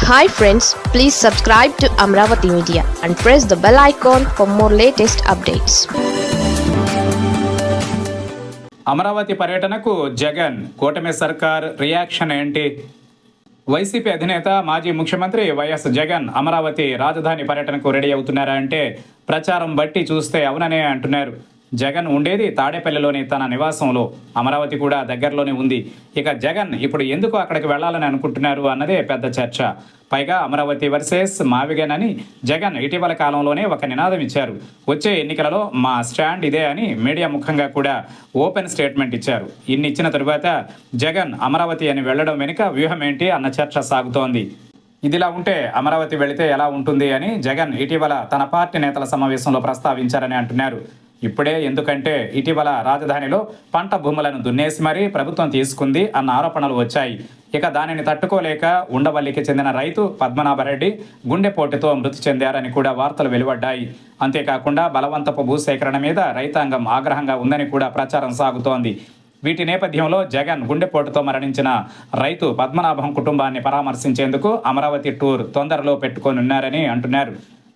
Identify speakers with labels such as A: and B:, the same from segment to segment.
A: Hi friends, please subscribe to Amravati Media and press the bell icon for more latest updates.
B: Amaravati పర్యటనకు జగన్ కూటమి సర్కార్ reaction ఏంటి? YCP అధినేత మాజీ ముఖ్యమంత్రి వైఎస్ జగన్ అమరావతి రాజధాని పర్యటనకు రెడీ అవుతున్నారా అంటే ప్రచారం బట్టి చూస్తే అవుననే అంటున్నారు. జగన్ ఉండేది తాడేపల్లిలోని తన నివాసంలో, అమరావతి కూడా దగ్గరలోనే ఉంది. ఇక జగన్ ఇప్పుడు ఎందుకు అక్కడికి వెళ్లాలని అనుకుంటున్నారు అన్నదే పెద్ద చర్చ. పైగా అమరావతి వర్సెస్ మావిగన్ అని జగన్ ఇటీవల కాలంలోనే ఒక నినాదం ఇచ్చారు. వచ్చే ఎన్నికలలో మా స్టాండ్ ఇదే అని మీడియా ముఖంగా కూడా ఓపెన్ స్టేట్మెంట్ ఇచ్చారు. ఇన్ని ఇచ్చిన తరువాత జగన్ అమరావతి అని వెళ్లడం వెనుక వ్యూహం ఏంటి అన్న చర్చ సాగుతోంది. ఇదిలా ఉంటే అమరావతి వెళితే ఎలా ఉంటుంది అని జగన్ ఇటీవల తన పార్టీ నేతల సమావేశంలో ప్రస్తావించారని అంటున్నారు. ఇప్పుడే ఎందుకంటే ఇటీవల రాజధానిలో పంట భూములను దున్నేసి మరీ ప్రభుత్వం తీసుకుంది అన్న ఆరోపణలు వచ్చాయి. ఇక దానిని తట్టుకోలేక ఉండవల్లికి చెందిన రైతు పద్మనాభరెడ్డి గుండెపోటుతో మృతి చెందారని కూడా వార్తలు వెలువడ్డాయి. అంతేకాకుండా బలవంతపు భూసేకరణ మీద రైతాంగం ఆగ్రహంగా ఉందని కూడా ప్రచారం సాగుతోంది. వీటి నేపథ్యంలో జగన్ గుండెపోటుతో మరణించిన రైతు పద్మనాభం కుటుంబాన్ని పరామర్శించేందుకు అమరావతి టూర్ తొందరలో పెట్టుకోనున్నారని అంటున్నారు.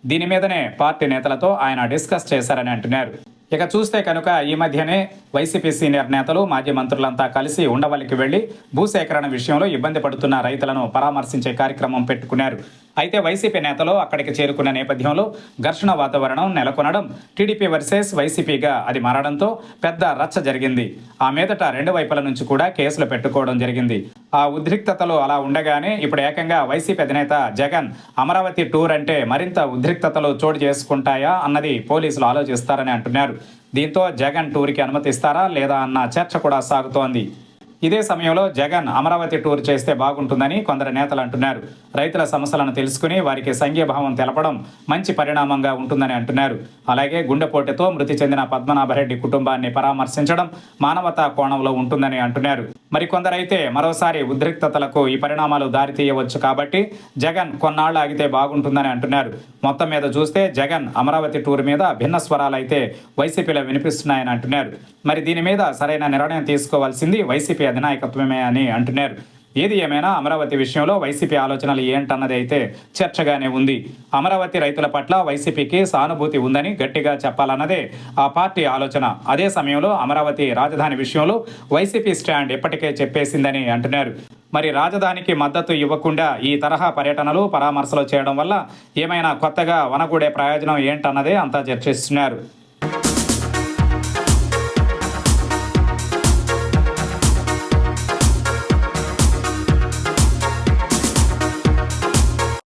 B: దీని మీదనే పార్టీ నేతలతో ఆయన డిస్కస్ చేశారని అంటున్నారు. ఇక చూస్తే కనుక ఈ మధ్యనే వైసీపీ సీనియర్ నేతలు మాజీ మంత్రులంతా కలిసి ఉండవల్లికి వెళ్లి భూసేకరణ విషయంలో ఇబ్బంది పడుతున్న రైతులను పరామర్శించే కార్యక్రమం పెట్టుకున్నారు. అయితే వైసీపీ నేతలు అక్కడికి చేరుకున్న నేపథ్యంలో ఘర్షణ వాతావరణం నెలకొనడం, టీడీపీ వర్సెస్ వైసీపీగా అది మారడంతో పెద్ద రచ్చ జరిగింది. ఆ మీదట రెండు వైపుల నుంచి కూడా కేసులు పెట్టుకోవడం జరిగింది. ఆ ఉద్రిక్తతలు అలా ఉండగానే ఇప్పుడు ఏకంగా వైసీపీ అధినేత జగన్ అమరావతి టూర్ అంటే మరింత ఉద్రిక్తతలు చోటు చేసుకుంటాయా అన్నది పోలీసులు ఆలోచిస్తారని అంటున్నారు. దీంతో జగన్ టూర్కి అనుమతిస్తారా లేదా అన్న చర్చ కూడా సాగుతోంది. ఇదే సమయంలో జగన్ అమరావతి టూర్ చేస్తే బాగుంటుందని కొందరు నేతలు అంటున్నారు. రైతుల సమస్యలను తెలుసుకుని వారికి సంఘీభావం తెలపడం మంచి పరిణామంగా ఉంటుందని అంటున్నారు. అలాగే గుండెపోటుతో మృతి చెందిన పద్మనాభరెడ్డి కుటుంబాన్ని పరామర్శించడం మానవతా కోణంలో ఉంటుందని అంటున్నారు. మరికొందరైతే మరోసారి ఉద్రిక్తతలకు ఈ పరిణామాలు దారితీయవచ్చు కాబట్టి జగన్ కొన్నాళ్లు ఆగితే బాగుంటుందని అంటున్నారు. మొత్తం మీద చూస్తే జగన్ అమరావతి టూర్ మీద భిన్న స్వరాలైతే వైసీపీలో వినిపిస్తున్నాయని అంటున్నారు. మరి దీని మీద సరైన నిర్ణయం తీసుకోవాల్సింది వైసీపీ అధినాయకత్వమే అని అంటున్నారు. ఏది ఏమైనా అమరావతి విషయంలో వైసీపీ ఆలోచనలు ఏంటన్నది అయితే చర్చగానే ఉంది. అమరావతి రైతుల పట్ల వైసీపీకి సానుభూతి ఉందని గట్టిగా చెప్పాలన్నదే ఆ పార్టీ ఆలోచన. అదే సమయంలో అమరావతి రాజధాని విషయంలో వైసీపీ స్టాండ్ ఇప్పటికే చెప్పేసిందని అంటున్నారు. మరి రాజధానికి మద్దతు ఇవ్వకుండా ఈ తరహా పర్యటనలు పరామర్శలు చేయడం వల్ల ఏమైనా కొత్తగా వనగూడే ప్రయోజనం ఏంటన్నదే అంతా చర్చిస్తున్నారు.